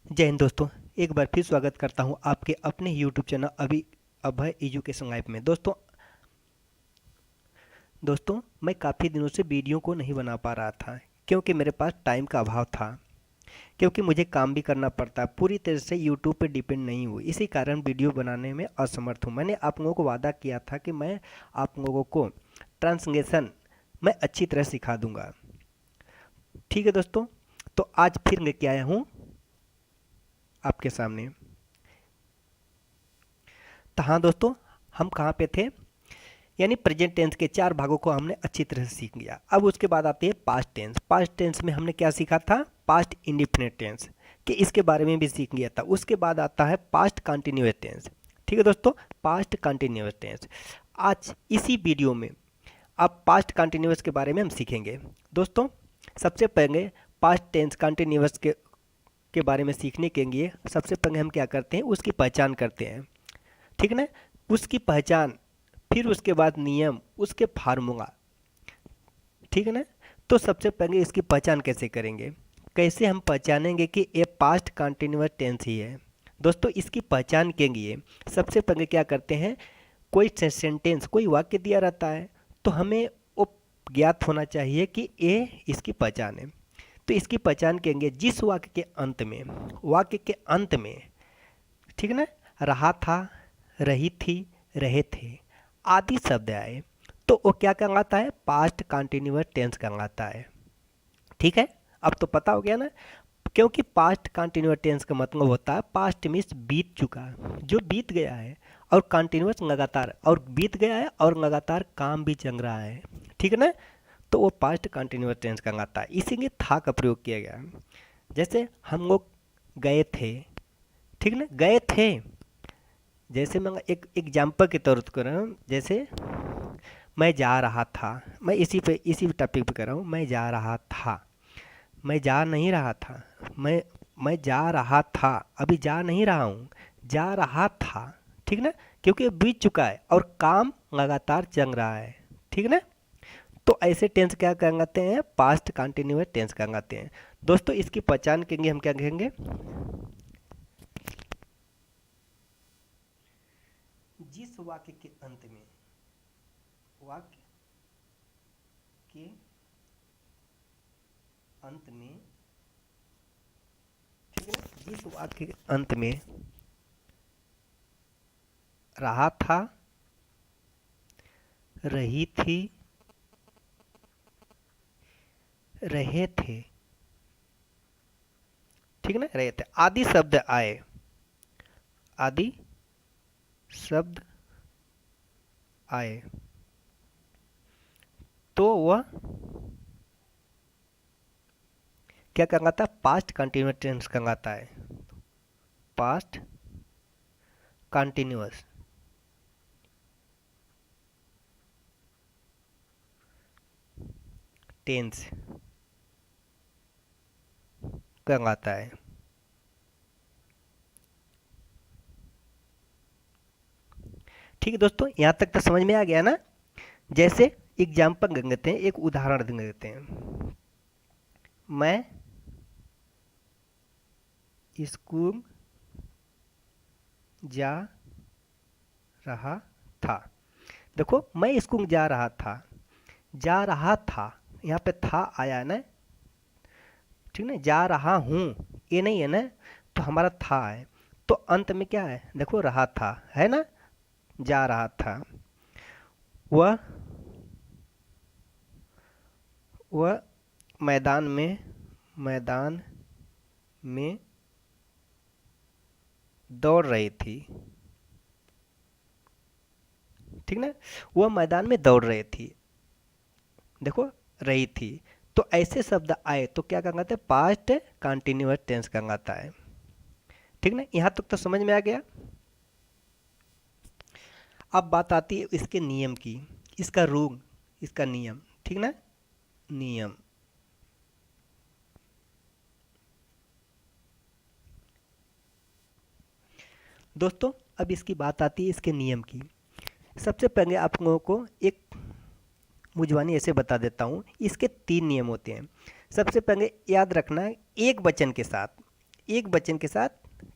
जय हिंद दोस्तों। एक बार फिर स्वागत करता हूं आपके अपने यूट्यूब चैनल अभय एजुकेशन लाइफ में। दोस्तों मैं काफ़ी दिनों से वीडियो को नहीं बना पा रहा था क्योंकि मेरे पास टाइम का अभाव था। क्योंकि मुझे काम भी करना पड़ता है, पूरी तरह से यूट्यूब पे डिपेंड नहीं हूँ, इसी कारण वीडियो बनाने में असमर्थ हूँ। मैंने आप लोगों को वादा किया था कि मैं आप लोगों को ट्रांसलेशन मैं अच्छी तरह सिखा दूंगा। ठीक है दोस्तों, तो आज फिर लेके आया हूँ आपके सामने। तो हाँ दोस्तों, हम कहाँ पे थे? यानी प्रेजेंट टेंस के चार भागों को हमने अच्छी तरह से सीख लिया। अब उसके बाद आती है पास्ट टेंस। पास्ट टेंस में हमने क्या सीखा था? पास्ट इंडिफिनिट टेंस, कि इसके बारे में भी सीख लिया था। उसके बाद आता है पास्ट कंटिन्यूअस टेंस। ठीक है दोस्तों, पास्ट कंटिन्यूअस टेंस। आज इसी वीडियो में अब पास्ट कंटिन्यूअस के बारे में हम सीखेंगे। दोस्तों सबसे पहले पास्ट टेंस कंटिन्यूअस के बारे में सीखने के लिए सबसे पहले हम क्या करते हैं, उसकी पहचान करते हैं। ठीक ना? उसकी पहचान, फिर उसके बाद नियम, उसके फार्मूला। ठीक है ना? तो सबसे पहले इसकी पहचान कैसे करेंगे, कैसे हम पहचानेंगे कि ये पास्ट कंटिन्यूअस टेंस ही है? दोस्तों इसकी पहचान के लिए सबसे पहले क्या करते हैं, कोई सेंटेंस, कोई वाक्य दिया रहता है तो हमें वो ज्ञात होना चाहिए कि ये इसकी पहचान है। तो इसकी पहचान करेंगे जिस वाक्य के अंत में, वाक्य के अंत में, ठीक है ना, रहा था, रही थी, रहे थे आदि शब्द आए तो वो क्या कहलाता है? पास्ट कंटिन्यूअस टेंस कहलाता है। ठीक है, अब तो पता हो गया ना। क्योंकि पास्ट कंटिन्यूअस टेंस का मतलब होता है पास्ट मीन्स बीत चुका, जो बीत गया है, और कंटिन्यूअस लगातार, और बीत गया है और लगातार काम भी चल रहा है। ठीक है ना? तो वो पास्ट कंटिन्यूअस टेंस कहलाता है, इसीलिए था का प्रयोग किया गया। जैसे हम लोग गए थे, ठीक ना, गए थे। जैसे मैं एक एग्जाम्पल के तौर पर कर रहा हूँ, जैसे मैं जा रहा था, मैं इसी टॉपिक पे कर रहा हूँ। मैं जा रहा था, मैं जा नहीं रहा था, मैं जा रहा था, अभी जा नहीं रहा हूँ, जा रहा था। ठीक ना? क्योंकि बीत चुका है और काम लगातार चल रहा है। ठीक ना? तो ऐसे टेंस क्या कहलाते हैं? पास्ट कंटिन्यूअस टेंस कहलाते हैं। दोस्तों इसकी पहचान के लिए हम क्या कहेंगे, जिस वाक्य के अंत में, वाक्य के अंत में, ठीक है ना, जिस वाक्य के अंत में रहा था, रही थी, रहे थे, ठीक है ना, रहे थे आदि शब्द आए, आदि शब्द आए तो वह क्या कहलाता है? पास्ट कंटिन्यूअस टेंस कहलाता है। पास्ट कंटिन्यूअस टेंस कहलाता है। ठीक है दोस्तों, यहाँ तक तो समझ में आ गया ना। जैसे एग्जाम्पल देते हैं, एक उदाहरण दे देते हैं। मैं स्कूल जा रहा था। देखो मैं स्कूल जा रहा था, जा रहा था, यहाँ पे था आया ना, ठीक ना, जा रहा हूँ ये नहीं है ना, तो हमारा था है। तो अंत में क्या है? देखो रहा था है ना, जा रहा था। वह वह मैदान में, मैदान में दौड़ रही थी। ठीक ना, वह मैदान में दौड़ रही थी, देखो रही थी। तो ऐसे शब्द आए तो क्या कहलाते हैं? पास्ट कंटिन्यूअस टेंस कहलाता है। ठीक ना, यहाँ तक तो समझ में आ गया। अब बात आती है इसके नियम की, इसका रूल, इसका नियम। ठीक ना, नियम। दोस्तों अब इसकी बात आती है इसके नियम की। सबसे पहले आप लोगों को एक मुझवानी ऐसे बता देता हूँ, इसके तीन नियम होते हैं। सबसे पहले याद रखना, एक वचन के साथ, एक वचन के साथ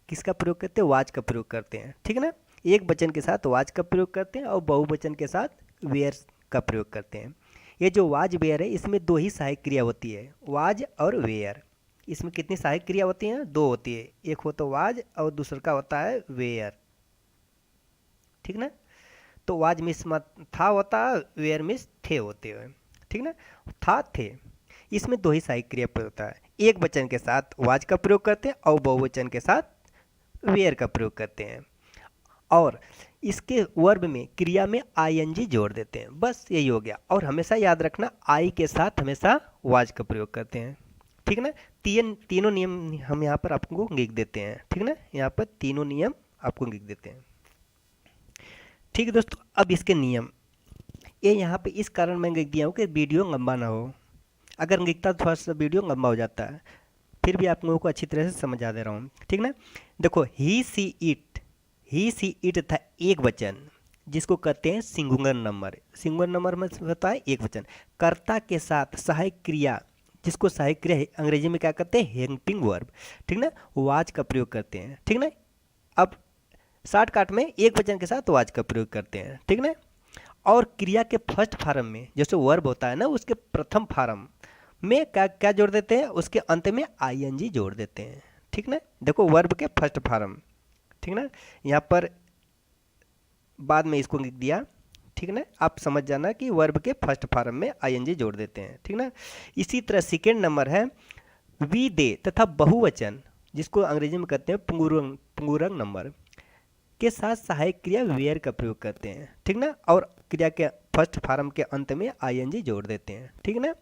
किसका प्रयोग करते हैं, वाज का प्रयोग करते हैं, ठीक है ना। एक वचन के साथ वाज का प्रयोग करते हैं और बहुवचन के साथ वेयर का प्रयोग करते हैं। ये जो वाज वेयर है इसमें दो ही सहायक क्रिया होती है, वाज और वेयर। इसमें कितनी सहायक क्रिया होती हैं, दो होती है, एक हो तो वाज और दूसरा का होता है वेयर, ठीक ना। तो वाज मिस था होता है, वेयर मिस थे होते हैं, ठीक ना। था थे, इसमें दो ही सहायक क्रिया प्रयोग होता है, एक वचन के साथ वाज का प्रयोग करते हैं और बहुवचन के साथ वेयर का प्रयोग करते हैं, और इसके वर्ब में क्रिया में आईएनजी जोड़ देते हैं, बस यही हो गया। और हमेशा याद रखना आई के साथ हमेशा वाज का प्रयोग करते हैं, ठीक ना। तीनों नियम हम यहाँ पर आपको लिख देते हैं, ठीक ना, यहाँ पर तीनों नियम आपको लिख देते हैं, ठीक है दोस्तों। अब इसके नियम ये यहाँ पे इस कारण मैं लिख दिया हूँ कि वीडियो लंबा ना हो, अगर लिखता तो थोड़ा सा वीडियो लंबा हो जाता है, फिर भी आप लोगों को अच्छी तरह से समझा दे रहा हूँ, ठीक ना। देखो ही सी इट था एक वचन, जिसको कहते हैं सिंगुलर नंबर। सिंगुलर नंबर में होता है एक वचन, कर्ता के साथ सहायक क्रिया, जिसको सहायक क्रिया अंग्रेजी में क्या कहते हैं, हेल्पिंग वर्ब, ठीक ना, वाज का प्रयोग करते हैं, ठीक ना। अब शॉर्टकट में एक वचन के साथ वाज का प्रयोग करते हैं, ठीक ना। और क्रिया के फर्स्ट फॉर्म में जैसे वर्ब होता है ना, उसके प्रथम फॉर्म में क्या क्या जोड़ देते हैं, उसके अंत में आईएनजी जोड़ देते हैं, ठीक ना। देखो वर्ब के फर्स्ट फॉर्म, ठीक ना, यहाँ पर बाद में इसको लिख दिया, ठीक ना। आप समझ जाना कि वर्ब के फर्स्ट फॉर्म में आईएनजी जोड़ देते हैं, ठीक ना। इसी तरह सेकेंड नंबर है वी दे तथा बहुवचन, जिसको अंग्रेजी में कहते हैं पुंगुरंग नंबर, के साथ सहायक क्रिया वेयर का प्रयोग करते हैं, ठीक ना। और क्रिया के फर्स्ट फॉर्म के अंत में आईएनजी जोड़ देते हैं, ठीक ना।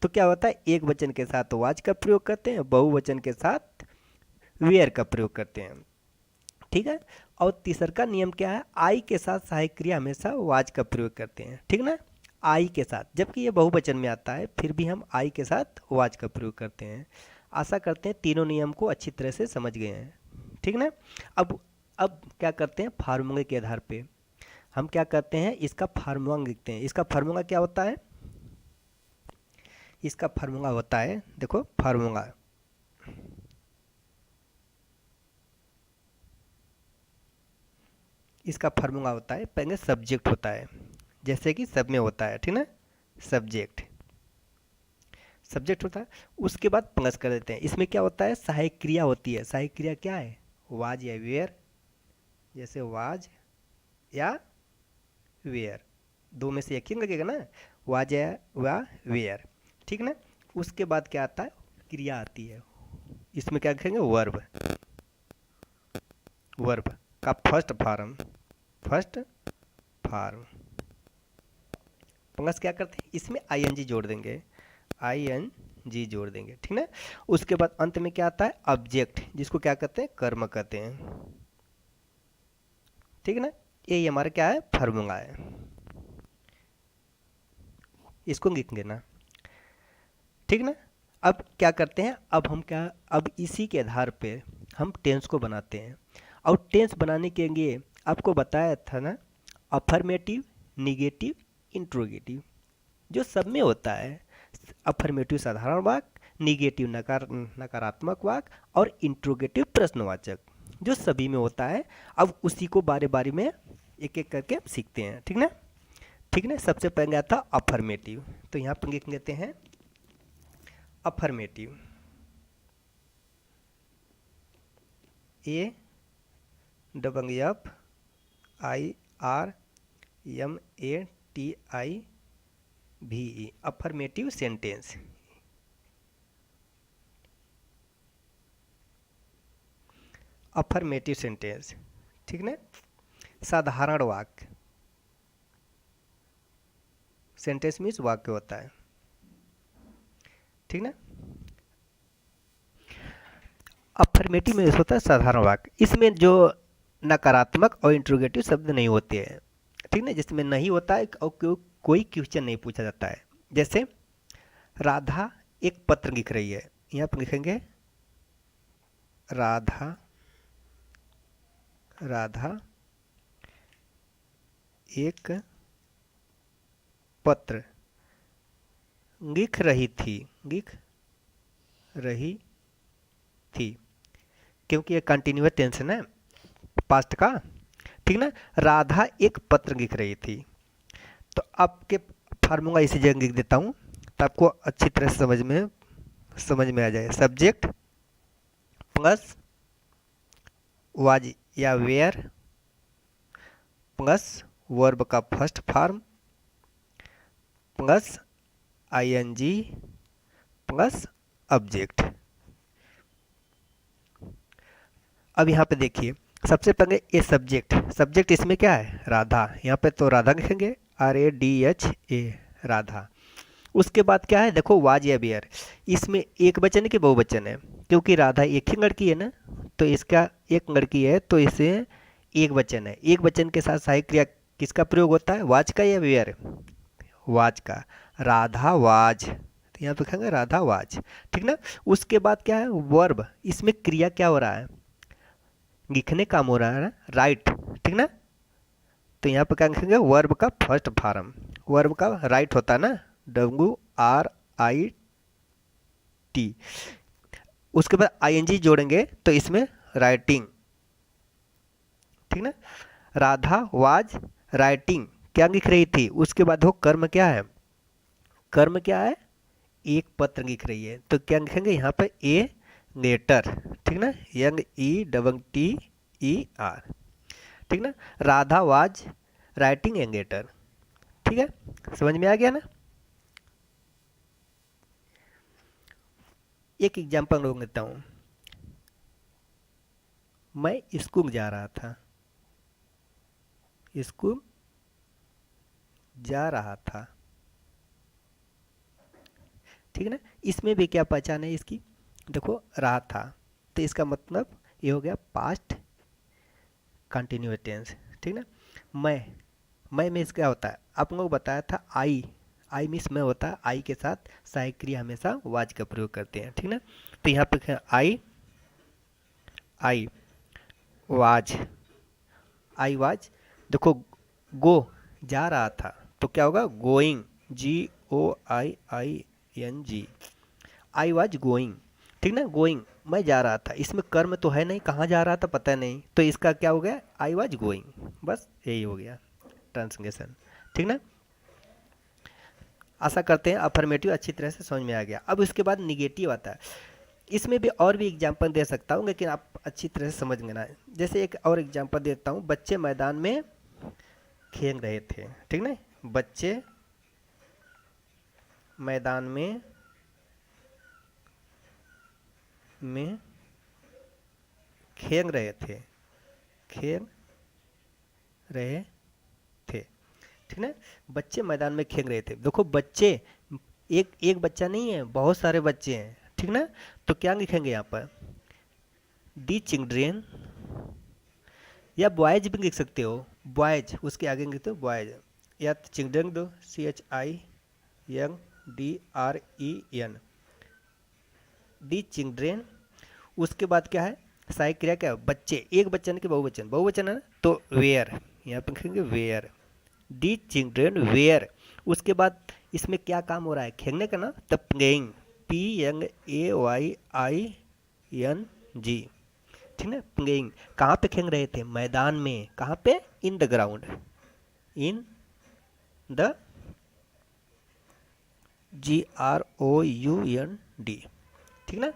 तो क्या होता है, एक वचन के साथ वाज का प्रयोग करते हैं, बहुवचन के साथ वेयर का प्रयोग करते हैं, ठीक है। और तीसरा का नियम क्या है, आई के साथ सहायक क्रिया हमेशा वाज का प्रयोग करते हैं, ठीक ना। आई के साथ, जबकि ये बहुवचन में आता है फिर भी हम आई के साथ वाज का प्रयोग करते हैं। आशा करते हैं तीनों नियम को अच्छी तरह से समझ गए हैं, ठीक ना। अब क्या करते हैं, फार्मूले के आधार पे हम क्या करते हैं, इसका फार्मूला लिखते हैं। इसका फार्मूला क्या होता है, इसका फार्मूला होता है, देखो फार्मूला, इसका फार्मूला होता है, पहले सब्जेक्ट होता है, जैसे कि सब में होता है, ठीक ना, सब्जेक्ट होता है, उसके बाद प्लस कर देते हैं। इसमें क्या होता है, सहायक क्रिया होती है, सहायक क्रिया क्या है, वाज या वेयर, जैसे वाज या वेयर, दो में से एक ही लगेगा ना, वाज या वा वेयर, ठीक ना। उसके बाद क्या आता है, क्रिया आती है, इसमें क्या लिखेंगे, वर्ब का फर्स्ट फॉर्म प्लस क्या करते हैं, इसमें आईएनजी जोड़ देंगे, ठीक ना। उसके बाद अंत में क्या आता है, ऑब्जेक्ट, जिसको क्या कहते हैं, कर्म कहते हैं, ठीक है ना। ये हमारा क्या है, फार्मूला है, इसको लिख लेना, ठीक ना। अब क्या करते हैं, अब इसी के आधार पे हम टेंस को बनाते हैं। और टेंस बनाने के लिए आपको बताया था ना, अफर्मेटिव, निगेटिव, इंट्रोगेटिव, जो सब में होता है। अफर्मेटिव साधारण वाक्य, निगेटिव नकारात्मक वाक्य, और इंट्रोगेटिव प्रश्नवाचक, जो सभी में होता है। अब उसी को बारी बारी में एक एक करके सीखते हैं, ठीक ना, सबसे पहले आता अफर्मेटिव, तो यहाँ पर लिख लेते हैं अफर्मेटिव, AFFIRMATIVE, अफर्मेटिव सेंटेंस, ठीक ना। साधारण वाक्य, सेंटेंस मीन्स वाक्य होता है, ठीक ना। अफर्मेटिव में होता है साधारण वाक्य, इसमें जो नकारात्मक और इंट्रोगेटिव शब्द नहीं होते हैं, ठीक ना, जिसमें नहीं होता है और कोई क्वेश्चन नहीं पूछा जाता है। जैसे राधा एक पत्र लिख रही है, यहाँ पर लिखेंगे राधा एक पत्र लिख रही थी, क्योंकि ये कंटिन्यूअस टेंस है ना पास्ट का, ठीक ना। राधा एक पत्र लिख रही थी, तो आपके फार्मूला इसी जगह लिख देता हूँ, तो आपको अच्छी तरह से समझ में आ जाए। सब्जेक्ट प्लस वाज या वेयर प्लस वर्ब का first form plus I N G plus object. अब यहाँ पे देखिए, सबसे पहले ये सब्जेक्ट इसमें क्या है, राधा। यहाँ पे तो राधा लिखेंगे, RADHA राधा। उसके बाद क्या है, देखो वाज या वेयर, इसमें एक वचन है कि बहुवचन है, क्योंकि राधा एक ही लड़की है ना, तो इसका एक लड़की है तो इसे एक वचन है। एक वचन के साथ सहायक क्रिया किसका प्रयोग होता है, वाज का या वेयर, वाज का। राधा वाज, तो यहाँ पे लिखेंगे राधा वाज, ठीक ना। उसके बाद क्या है, वर्ब, इसमें क्रिया क्या हो रहा है, लिखने काम हो रहा है ना, राइट, ठीक ना। तो यहाँ पे क्या लिखेंगे, वर्ब का फर्स्ट फॉर्म, वर्ब का राइट होता है ना, WRIT। उसके बाद ING जोड़ेंगे तो इसमें राइटिंग, ठीक ना। राधा वाज राइटिंग, क्या लिख रही थी। उसके बाद वो कर्म क्या है, कर्म क्या है, एक पत्र लिख रही है, तो क्या लिखेंगे यहाँ पे ए लेटर, ठीक ना, YOUNG, ठीक ना। Radha was writing a letter, ठीक है, समझ में आ गया ना। एक एग्जाम्पल लोग लेता हूँ, मैं स्कूल जा रहा था, स्कूल जा रहा था, ठीक है ना। इसमें भी क्या पहचान है इसकी, देखो रहा था, तो इसका मतलब ये हो गया पास्ट कंटिन्यूअस टेंस, ठीक ना। मैं में क्या होता है, आप लोगों को बताया था, आई मिस में होता है, आई के साथ सहायक क्रिया हमेशा वाज का प्रयोग करते हैं, ठीक ना। तो यहाँ पे आई वाज, देखो गो जा रहा था, तो क्या होगा, going, GOIING, I was going, ठीक ना। गोइंग, मैं जा रहा था, इसमें कर्म तो है नहीं, कहाँ जा रहा था पता नहीं, तो इसका क्या हो गया, आई वाज गोइंग, बस यही हो गया ट्रांसलेशन, ठीक ना। आशा करते हैं अफर्मेटिव अच्छी तरह से समझ में आ गया। अब उसके बाद निगेटिव आता है, इसमें भी और भी एग्जाम्पल दे सकता हूँ, लेकिन आप अच्छी तरह से समझ लेना है। जैसे एक और एग्जाम्पल देता हूँ, बच्चे मैदान में खेल रहे थे, ठीक ना, बच्चे मैदान में खेल रहे थे, ठीक ना। बच्चे मैदान में खेल रहे थे, देखो बच्चे एक बच्चा नहीं है, बहुत सारे बच्चे हैं, ठीक ना। तो क्या लिखेंगे यहाँ पर, दी चिल्ड्रेन, या बॉयज भी लिख सकते हो, बॉयज, उसके आगे लिखते हो बॉयज, या चिल्ड्रन दो, CHILDREN, दी चिल्ड्रेन। उसके बाद क्या है, सहायक क्रिया क्या है, बच्चे, एक बच्चा नहीं कि बहुवचन है ना, तो वेयर, यहाँ पे लिखेंगे वेयर, दी चिल्ड्रेन वेयर। उसके बाद इसमें क्या काम हो रहा है, खेलने का ना, तब प्लेइंग, PLAYING, ठीक है। प्लेइंग, कहाँ पे खेल रहे थे, मैदान में, कहाँ पे, इन the ground, in the GROUND, ठीक ना।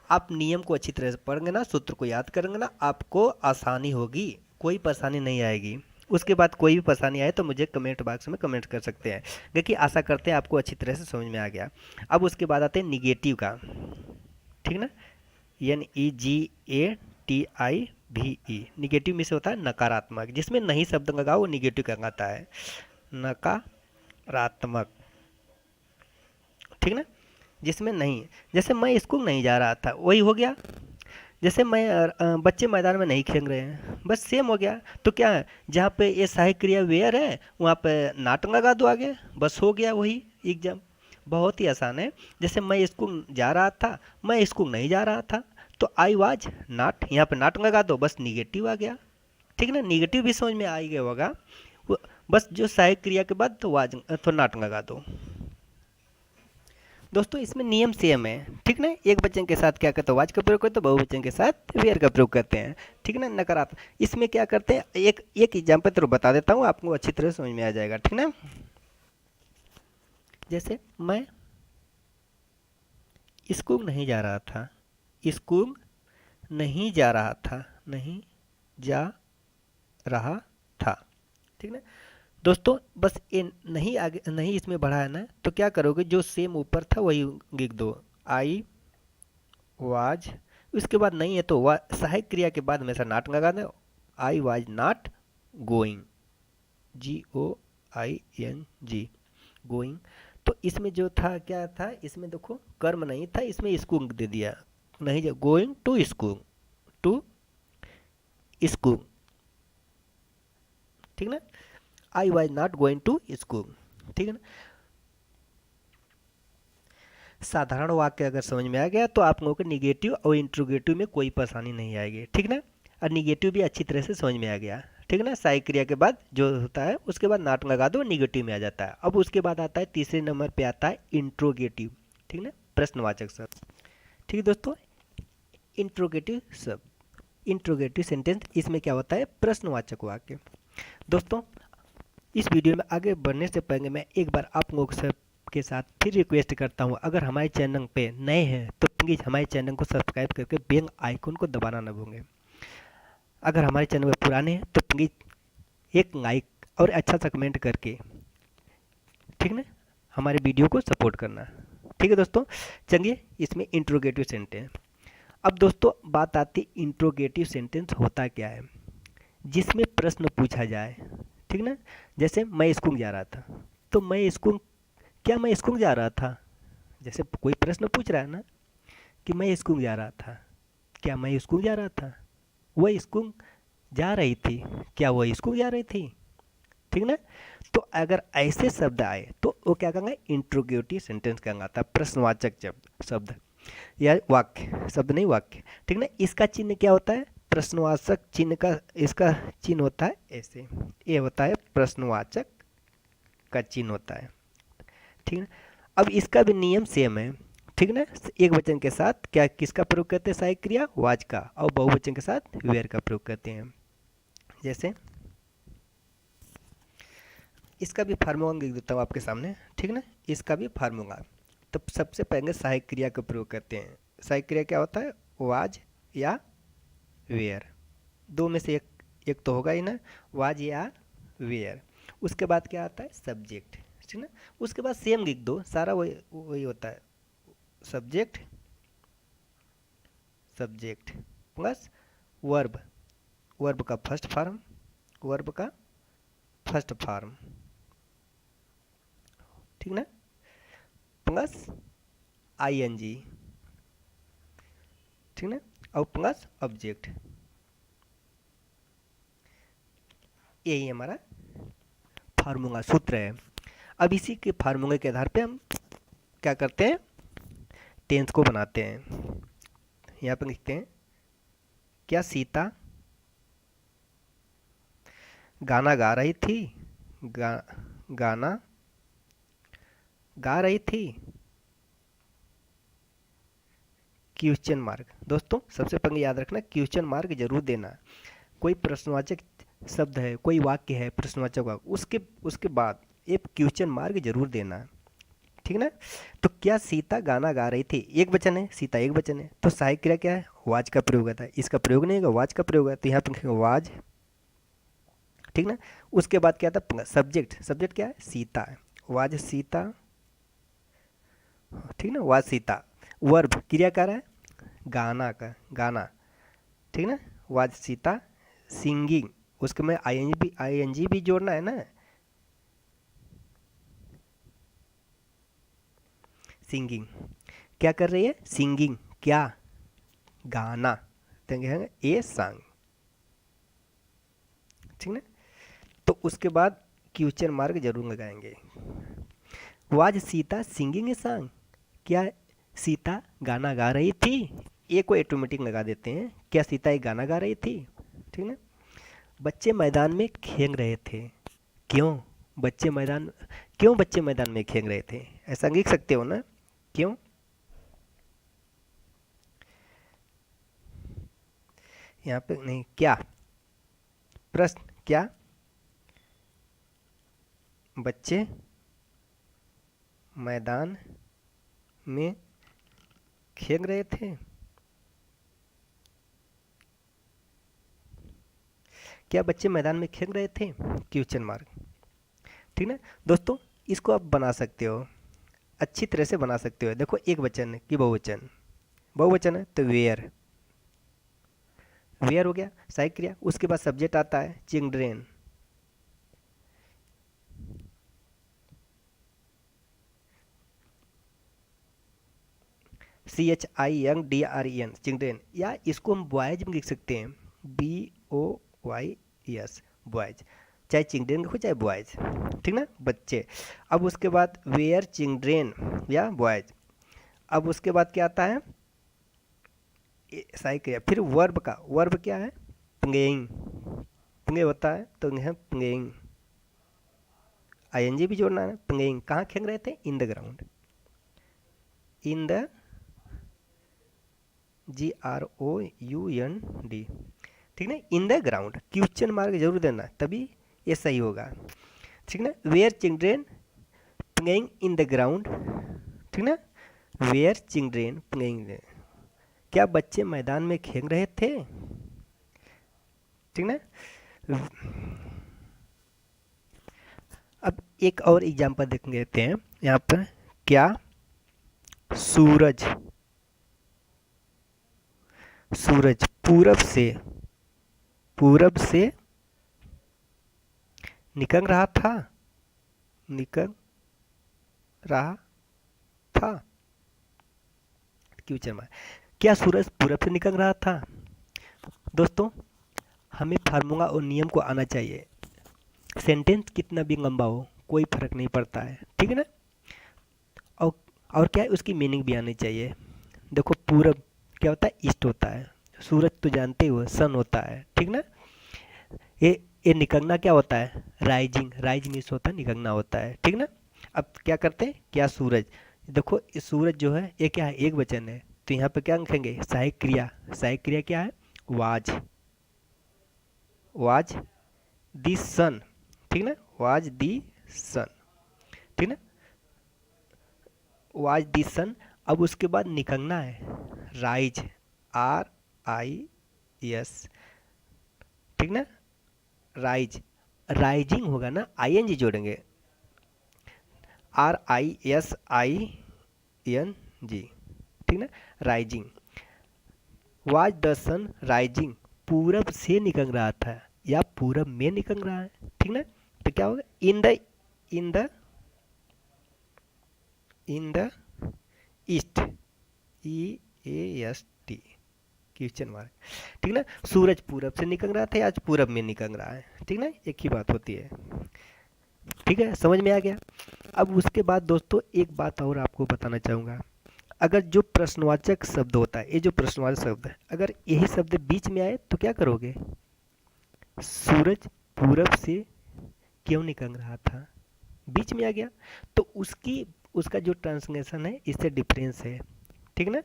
आप नियम को अच्छी तरह से पढ़ेंगे ना, सूत्र को याद करेंगे ना, आपको आसानी होगी, कोई परेशानी नहीं आएगी। उसके बाद कोई भी परेशानी आए तो मुझे कमेंट बॉक्स में कमेंट कर सकते हैं, देखिए आशा करते हैं आपको अच्छी तरह से समझ में आ गया। अब उसके बाद आते हैं निगेटिव का, ठीक ना, NEGATIVE, निगेटिव में से होता है नकारात्मक, जिसमें नहीं शब्द लगाओ वो निगेटिव कहलाता है, नकारात्मक, ठीक ना। जिसमें नहीं, जैसे मैं स्कूल नहीं जा रहा था, वही हो गया। जैसे बच्चे मैदान में नहीं खेल रहे हैं, बस सेम हो गया। तो क्या है, जहाँ पे ये सहायक क्रिया वेयर है, वहाँ पे नाट लगा दो आगे, बस हो गया वही एग्जाम, बहुत ही आसान है। जैसे मैं स्कूल जा रहा था, मैं स्कूल नहीं जा रहा था, तो आई वाज नॉट, यहाँ पे नाट लगा दो, बस निगेटिव आ गया, ठीक ना। निगेटिव भी समझ में आ ही गया होगा, बस जो सहायक क्रिया के बाद तो वाज तो नाट लगा दो। दोस्तों इसमें नियम सेम है, ठीक ना। एक वचन के साथ क्या करते हैं, वाज का प्रयोग करते हैं, बहुवचन के साथ वेयर का प्रयोग करते हैं, ठीक ना। नकारात्मक इसमें क्या करते हैं, एक एक एग्जाम्पल तो बता देता हूँ, आपको अच्छी तरह समझ में आ जाएगा, ठीक ना। जैसे मैं स्कूल नहीं जा रहा था, स्कूल नहीं जा रहा था, नहीं जा रहा था, ठीक ना। दोस्तों बस ये नहीं आगे नहीं इसमें बढ़ा है ना, तो क्या करोगे, जो सेम ऊपर था वही लिख दो, आई वाज। उसके बाद नहीं है तो सहायक क्रिया के बाद हमेशा नॉट लगा दो, आई was not going, GOING, going. तो इसमें जो था क्या था, इसमें देखो कर्म नहीं था, इसमें स्कूल दे दिया, नहीं going to school, to school, ठीक ना। I was not going to school, ठीक है ना। साधारण वाक्य अगर समझ में आ गया तो आप लोगों को निगेटिव और इंट्रोगेटिव में कोई परेशानी नहीं आएगी, ठीक ना। और निगेटिव भी अच्छी तरह से समझ में आ गया, ठीक ना। सहायक क्रिया के बाद जो होता है उसके बाद नॉट लगा दो, निगेटिव में आ जाता है। अब उसके बाद आता है तीसरे नंबर पे आता है इंट्रोगेटिव, ठीक ना, प्रश्नवाचक शब्द, ठीक है दोस्तों। इंट्रोगेटिव शब्द, इंट्रोगेटिव सेंटेंस, इसमें क्या होता है, प्रश्नवाचक वाक्य। दोस्तों इस वीडियो में आगे बढ़ने से पहले मैं एक बार आप लोगों से के साथ फिर रिक्वेस्ट करता हूँ, अगर हमारे चैनल पे नए हैं तो प्लीज़ हमारे चैनल को सब्सक्राइब करके बेल आइकन को दबाना न भूलें। अगर हमारे चैनल पे पुराने हैं तो प्लीज़ एक लाइक और अच्छा सा कमेंट करके, ठीक ना, हमारे वीडियो को सपोर्ट करना, ठीक है दोस्तों। चलिए इसमें इंट्रोगेटिव सेंटेंस। अब दोस्तों बात आती इंट्रोगेटिव सेंटेंस होता क्या है, जिसमें प्रश्न पूछा जाए, ठीक ना। जैसे मैं स्कूल जा रहा था, तो मैं स्कूल, क्या मैं स्कूल जा रहा था, जैसे कोई प्रश्न पूछ रहा है ना कि मैं स्कूल जा रहा था, क्या मैं स्कूल जा रहा था, वह स्कूल जा रही थी, क्या वह स्कूल जा रही थी, ठीक ना। तो अगर ऐसे शब्द आए तो वो क्या कहेंगे, इंट्रोगेटिव सेंटेंस कहलाता है, प्रश्नवाचक शब्द या वाक्य, शब्द नहीं वाक्य, ठीक ना। इसका चिन्ह क्या होता है, प्रश्नवाचक चिन्ह का, इसका चिन्ह होता है ऐसे, ये होता है प्रश्नवाचक का चिन्ह होता है, ठीक है। अब इसका भी नियम सेम है, ठीक ना। एक वचन के साथ क्या किसका प्रयोग करते हैं, सहायक क्रिया वाज का, और बहुवचन के साथ वेयर का प्रयोग करते हैं। जैसे इसका भी फार्मूला लिख देता हूँ आपके सामने, ठीक ना। इसका भी फार्मूला, तो सबसे पहले सहायक क्रिया का प्रयोग करते हैं। सहायक क्रिया क्या होता है, वाज या वेयर, दो में से एक तो होगा ही ना, वाज या वेयर। उसके बाद क्या आता है, सब्जेक्ट, ठीक ना। उसके बाद सेम लिख दो, सारा वही वही होता है, subject, subject plus verb, verb का फर्स्ट फॉर्म, वर्ब का फर्स्ट फॉर्म, ठीक ना, प्लस ING, ठीक ना, और प्लस ऑब्जेक्ट। यही हमारा फार्मूला सूत्र है। अब इसी के फार्मूले के आधार पे हम क्या करते हैं, टेंस को बनाते हैं। यहाँ पर लिखते हैं, क्या सीता गाना गा रही थी, गाना गा रही थी, क्वेश्चन मार्क। दोस्तों सबसे पहले याद रखना, क्वेश्चन मार्क जरूर देना। कोई प्रश्नवाचक शब्द है, कोई वाक्य है प्रश्नवाचक वाक्य, उसके उसके बाद एक क्वेश्चन मार्क जरूर देना, ठीक ना। तो क्या सीता गाना गा रही थी, एक वचन है, सीता एक वचन है, तो सहायक क्रिया क्या है, वाज का प्रयोग होता है। इसका प्रयोग नहीं होगा, वाज का प्रयोग है, तो यहाँ पर वाज, ठीक ना। उसके बाद क्या था, सब्जेक्ट, सब्जेक्ट क्या है, सीता है, वाज सीता, ठीक ना, वाज सीता। वर्ब क्रिया कर रहा है, गाना का, गाना, ठीक ना, वाज सीता सिंगिंग, उसके में ING भी जोड़ना है ना, सिंगिंग, क्या कर रही है, सिंगिंग, क्या, गाना, तो ए सॉन्ग, ठीक ना। तो उसके बाद क्वेश्चन मार्क जरूर लगाएंगे। Was Sita singing a song, क्या सीता गाना गा रही थी, ए को ऑटोमेटिक लगा देते हैं, क्या सीता एक गाना गा रही थी, ठीक ना। बच्चे मैदान में खेल रहे थे, क्यों बच्चे मैदान, क्यों बच्चे मैदान में खेल रहे थे, ऐसा लिख सकते हो ना, क्यों? यहाँ पे नहीं, क्या प्रश्न, क्या बच्चे मैदान में खेल रहे थे? क्या बच्चे मैदान में खेल रहे थे? Question mark. ठीक ना दोस्तों, इसको आप बना सकते हो, अच्छी तरह से बना सकते हो। देखो एक वचन की बहुवचन, बहुवचन है तो वेयर, वेयर हो गया सहायक क्रिया। उसके बाद सब्जेक्ट आता है चिल्ड्रेन, CHILDREN चिल्ड्रेन, या इसको हम बॉयज में लिख सकते हैं, BOYS बॉयज, चाहे चिल्ड्रेन हो चाहे बॉयज। ठीक ना बच्चे। अब उसके बाद वेयर चिल्ड्रेन या बॉयज। अब उसके बाद क्या आता है सहायक क्रिया। फिर वर्ब का, वर्ब क्या है प्लेइंग, प्ले होता है तो है प्लेइंग, ING भी जोड़ना है। प्लेइंग कहाँ खेल रहे थे? In the ground, in the GROUND। ठीक ना, in the ground, question mark जरूर देना तभी ये सही होगा। ठीक ना, where children playing in the ground. ठीक ना, वेयर चिल्ड्रेन प्लेइंग, क्या बच्चे मैदान में खेल रहे थे? ठीक ना। अब एक और एग्जांपल देख लेते हैं यहाँ पर। क्या सूरज, सूरज पूरब से निकल रहा था, निकल रहा था, क्वेश्चन मार्क। क्या सूरज पूरब से निकल रहा था? दोस्तों हमें फार्मूला और नियम को आना चाहिए। सेंटेंस कितना भी लंबा हो कोई फर्क नहीं पड़ता है, ठीक है ना। और और क्या है, उसकी मीनिंग भी आनी चाहिए। देखो पूरब क्या होता है? ईस्ट होता है। सूरज तो जानते हो सन होता है, ठीक ना। ये ये निकलना क्या होता है? राइजिंग, राइज मीन्स होता है निकलना होता है, ठीक ना। अब क्या करते हैं, क्या सूरज, देखो ये सूरज जो है ये क्या है? एक वचन है, तो यहाँ पे क्या लिखेंगे? सहायक क्रिया। सहायक क्रिया क्या है? वाज, वाज दी सन, ठीक ना, वाज दी सन, ठीक ना, वाज दी सन। अब उसके बाद निकलना है राइज, RIS, ठीक ना, राइज, राइजिंग होगा ना, ING जोड़ेंगे, RISING, ठीक ना, rising. Was the sun rising, पूरब से निकल रहा था या पूरब में निकल रहा है, ठीक ना। तो क्या होगा? In the in the east, EAST, question mark, ठीक ना। सूरज पूरब से निकल रहा था, आज पूरब में निकल रहा है, ठीक ना, एक ही बात होती है। ठीक है, समझ में आ गया। अब उसके बाद दोस्तों एक बात और आपको बताना चाहूँगा। अगर जो प्रश्नवाचक शब्द होता है, ये जो प्रश्नवाचक शब्द है, अगर यही शब्द बीच में आए तो क्या करोगे? सूरज पूरब से क्यों निकल रहा था, बीच में आ गया, तो उसकी उसका जो ट्रांसलेशन है इससे डिफरेंस है, ठीक ना,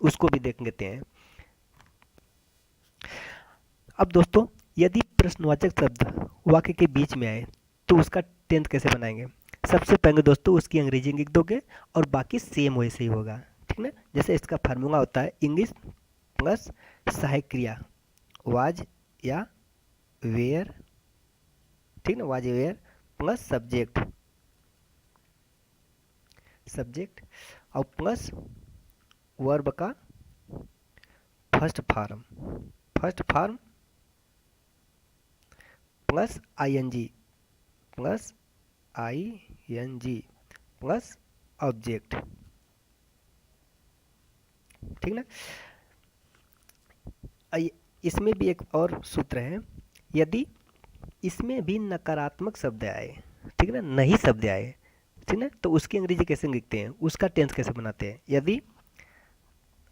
उसको भी देख लेते हैं। अब दोस्तों यदि प्रश्नवाचक शब्द वाक्य के बीच में आए तो उसका टेंस कैसे बनाएंगे? सबसे पहले दोस्तों उसकी अंग्रेजी लिख दोगे और बाकी सेम वैसे ही होगा, ठीक ना। जैसे इसका फार्मूला होता है इंग्लिश प्लस सहायक क्रिया वाज या वेयर, ठीक ना, was were plus subject, subject और प्लस वर्ब का first form, first form plus ING, plus ING plus object, ठीक ना। इसमें भी एक और सूत्र है, यदि इसमें भी नकारात्मक शब्द आए, ठीक है ना, नहीं शब्द आए, ठीक ना, तो उसकी अंग्रेजी कैसे लिखते हैं, उसका टेंस कैसे बनाते हैं? यदि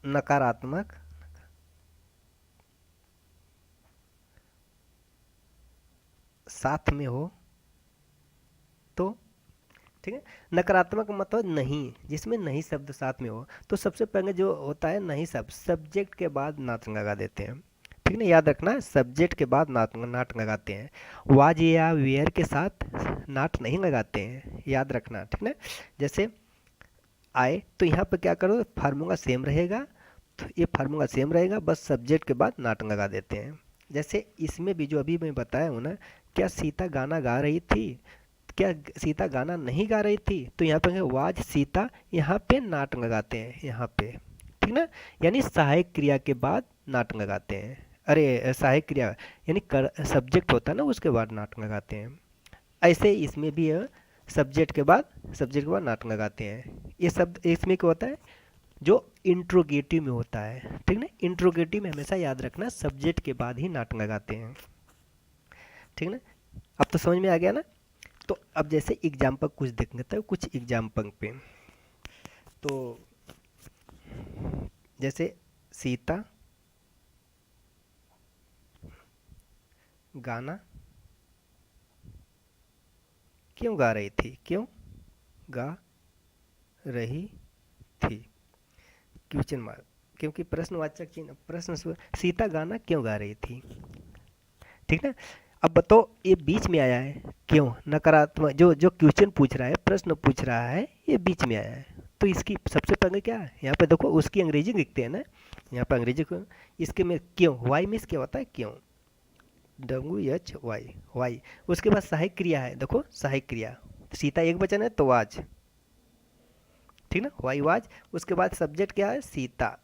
नकारात्मक साथ में हो तो ठीक है। नकारात्मक मतलब नहीं, जिसमें नहीं शब्द साथ में हो। तो सबसे पहले जो होता है नहीं शब्द, सब्जेक्ट के बाद नाट लगा देते हैं। ठीक है, याद रखना, सब्जेक्ट के बाद नाट लगाते हैं। वाज या वेयर के साथ नाट नहीं लगाते हैं, याद रखना। ठीक है, जैसे आए तो यहाँ पे क्या करो, फार्मूला सेम रहेगा। तो ये फार्मूला सेम रहेगा, बस सब्जेक्ट के बाद नाट लगा देते हैं। जैसे इसमें भी जो अभी मैं बताया हूँ ना, क्या सीता गाना गा रही थी, क्या सीता गाना नहीं गा रही थी, तो यहाँ पे वाज सीता, यहाँ पे नाट लगाते हैं यहाँ पे। ठीक ना, यानी सहायक क्रिया के बाद नाट लगाते हैं। अरे सहायक क्रिया यानी कर सब्जेक्ट होता है ना, उसके बाद नाट लगाते हैं। ऐसे इसमें भी सब्जेक्ट के बाद नाट लगाते हैं। ये शब्द इसमें क्या होता है, जो इंट्रोगेटिव में होता है। ठीक ना, इंट्रोगेटिव में हमेशा याद रखना सब्जेक्ट के बाद ही नाट लगाते हैं। ठीक ना, अब तो समझ में आ गया ना। तो अब जैसे एग्जाम्पल कुछ देख लेते हैं, कुछ एग्जाम्पल पे। तो जैसे सीता गाना क्यों गा रही थी, क्यों गा रही थी, क्वेश्चन मार्क, क्योंकि प्रश्नवाचक चिन्ह, प्रश्न, सीता गाना क्यों गा रही थी। ठीक है, अब बताओ ये बीच में आया है, क्यों, नकारात्मक, जो जो क्वेश्चन पूछ रहा है, प्रश्न पूछ रहा है, ये बीच में आया है। तो इसकी सबसे पहले क्या है, यहाँ पे देखो उसकी अंग्रेजी लिखते हैं ना, यहाँ पे अंग्रेजी को, इसके में क्यों, वाई मीन्स क्या होता है, क्यों, WHY, वाई। उसके बाद सहायक क्रिया है, देखो सहायक क्रिया, सीता एक वचन है तो वाज, ठीक ना, वाई वाज। उसके बाद सब्जेक्ट क्या है, सीता,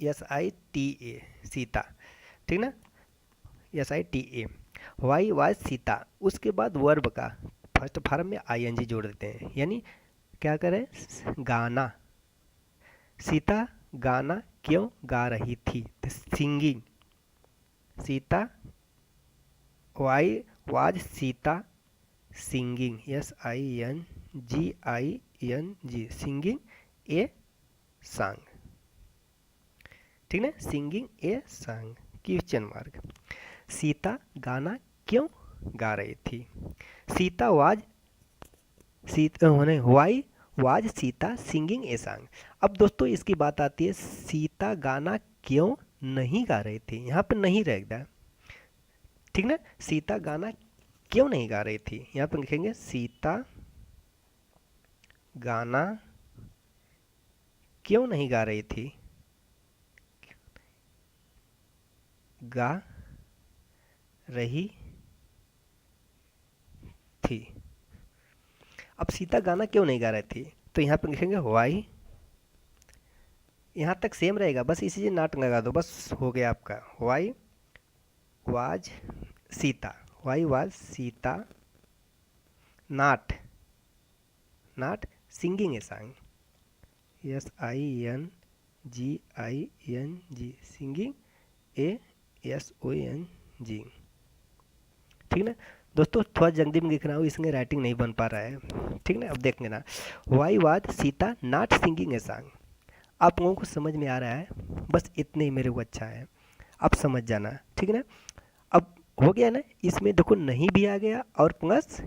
SITA, सीता। ठीक ना, SITA, वाई वाज सीता। उसके बाद वर्ब का फर्स्ट फॉर्म में ING जोड़ देते हैं, यानी क्या करें, गाना, सीता गाना क्यों गा रही थी, singing, Sita, why was Sita singing, SINGING, singing a song. ठीक है, singing a song, question mark. Sita गाना क्यों गा रही थी, सीता वाज, सीता होने Y was Sita singing a song. अब दोस्तों इसकी बात आती है, सीता गाना क्यों नहीं गा रही थी, यहाँ पे नहीं रहेगा। ठीक ना, सीता गाना क्यों नहीं गा रही थी, यहाँ पे लिखेंगे सीता गाना क्यों नहीं गा रही थी, गा रही थी। अब सीता गाना क्यों नहीं गा रही थी, तो यहाँ पे लिखेंगे वाई, यहाँ तक सेम रहेगा, बस इसी से नाट लगा दो, बस हो गया आपका। Why was Sita, why was Sita not, not singing a song, SINGING, singing ASONG। ठीक ना दोस्तों, थोड़ा जल्दी में लिख रहा हूँ, इसमें राइटिंग नहीं बन पा रहा है। ठीक ना, अब देख लेना, Y was Sita not singing a song. आप लोगों को समझ में आ रहा है, बस इतने ही मेरे को अच्छा है, आप समझ जाना। ठीक है ना, अब हो गया ना, इसमें देखो नहीं भी आ गया, और प्लस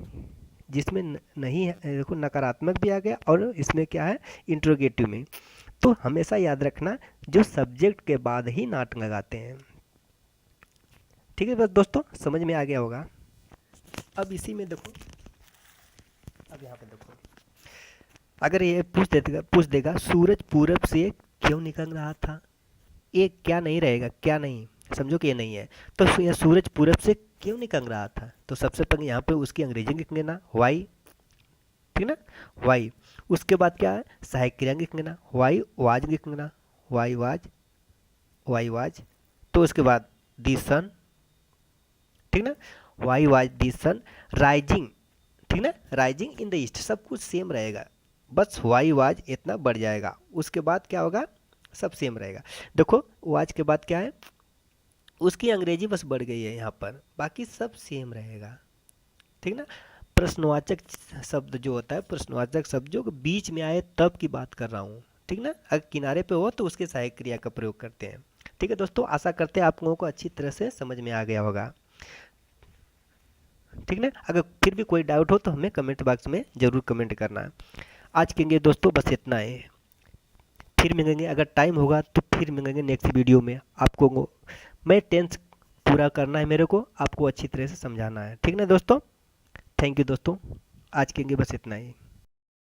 जिसमें नहीं है देखो नकारात्मक भी आ गया, और इसमें क्या है, इंट्रोगेटिव में। तो हमेशा याद रखना, जो सब्जेक्ट के बाद ही नाट लगाते हैं। ठीक है, बस दोस्तों समझ में आ गया होगा। अब इसी में देखो, अब यहाँ पे देखो, अगर ये पूछ देगा सूरज पूरब से क्यों निकल रहा था, ये क्या नहीं रहेगा, क्या नहीं, समझो कि ये नहीं है। तो ये सूरज पूरब से क्यों निकल रहा था, तो सबसे पहले यहाँ पे उसकी अंग्रेजी लिख लेना, वाई। ठीक ना, वाई। उसके बाद क्या है, सहायक क्रिया लिख लेना, वाई वाज लिख लेना, वाई वाज, वाई वाज। तो उसके बाद दी सन, ठीक ना, why was the sun rising. ठीक ना, राइजिंग इन द ईस्ट, सब कुछ सेम रहेगा, बस वाई वाज इतना बढ़ जाएगा। उसके बाद क्या होगा, सब सेम रहेगा। देखो वाज के बाद क्या है, उसकी अंग्रेजी बस बढ़ गई है यहाँ पर, बाकी सब सेम रहेगा। ठीक ना, प्रश्नवाचक शब्द जो होता है, प्रश्नवाचक शब्द जो बीच में आए तब की बात कर रहा हूँ। ठीक ना, अगर किनारे पे हो तो उसके सहायक क्रिया का प्रयोग करते हैं। ठीक है दोस्तों, आशा करते हैं आप लोगों को अच्छी तरह से समझ में आ गया होगा। ठीक ना। अगर फिर भी कोई डाउट हो तो हमें कमेंट बॉक्स में ज़रूर कमेंट करना है। आज के लिए दोस्तों बस इतना है। फिर मिलेंगे, अगर टाइम होगा तो फिर मिलेंगे नेक्स्ट वीडियो में। आपको मैं टेंस पूरा करना है, मेरे को आपको अच्छी तरह से समझाना है, ठीक ना दोस्तों। थैंक यू दोस्तों, आज के लिए बस इतना ही।